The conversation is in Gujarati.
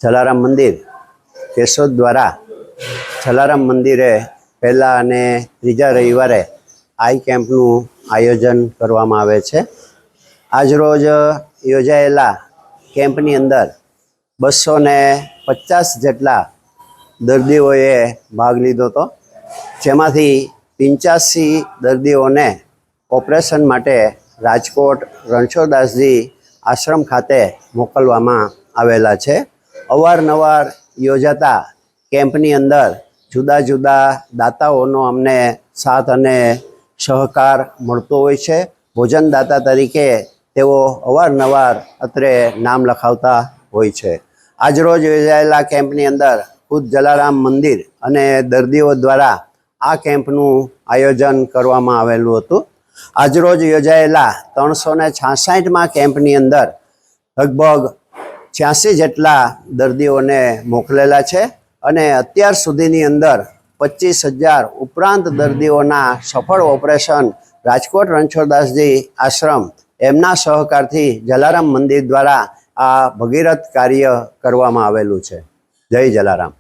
જલારામ મંદિર કેશોદ દ્વારા જલારામ મંદિરે પહેલા અને ત્રીજા રવિવારે આઈ કેમ્પનું આયોજન કરવામાં આવે છે। આજરોજ યોજાયેલા કેમ્પની અંદર 250 જેટલા દર્દીઓએ ભાગ લીધો હતો, જેમાંથી 85 દર્દીઓને ઓપરેશન માટે રાજકોટ રણછોડદાસજી આશ્રમ ખાતે મોકલવામાં આવેલા છે। અવારનવાર યોજાતા કેમ્પની અંદર જુદા જુદા દાતાઓનો અમને સાથ અને સહકાર મળતો હોય છે। ભોજનદાતા તરીકે તેઓ અવારનવાર અત્રે નામ લખાવતા હોય છે। આજરોજ યોજાયેલા કેમ્પની અંદર ખુદ જલારામ મંદિર અને દર્દીઓ દ્વારા આ કેમ્પનું આયોજન કરવામાં આવેલું હતું। આજરોજ યોજાયેલા 366માં કેમ્પની અંદર લગભગ 86 જેટલા દર્દીઓને મોકલેલા છે અને અત્યાર સુધીની અંદર 25,000 ઉપરાંત દર્દીઓના સફળ ઓપરેશન રાજકોટ રણછોડદાસજી આશ્રમ એમના સહકારથી જલારામ મંદિર દ્વારા આ ભગીરથ કાર્ય કરવામાં આવેલું છે। જય જલારામ।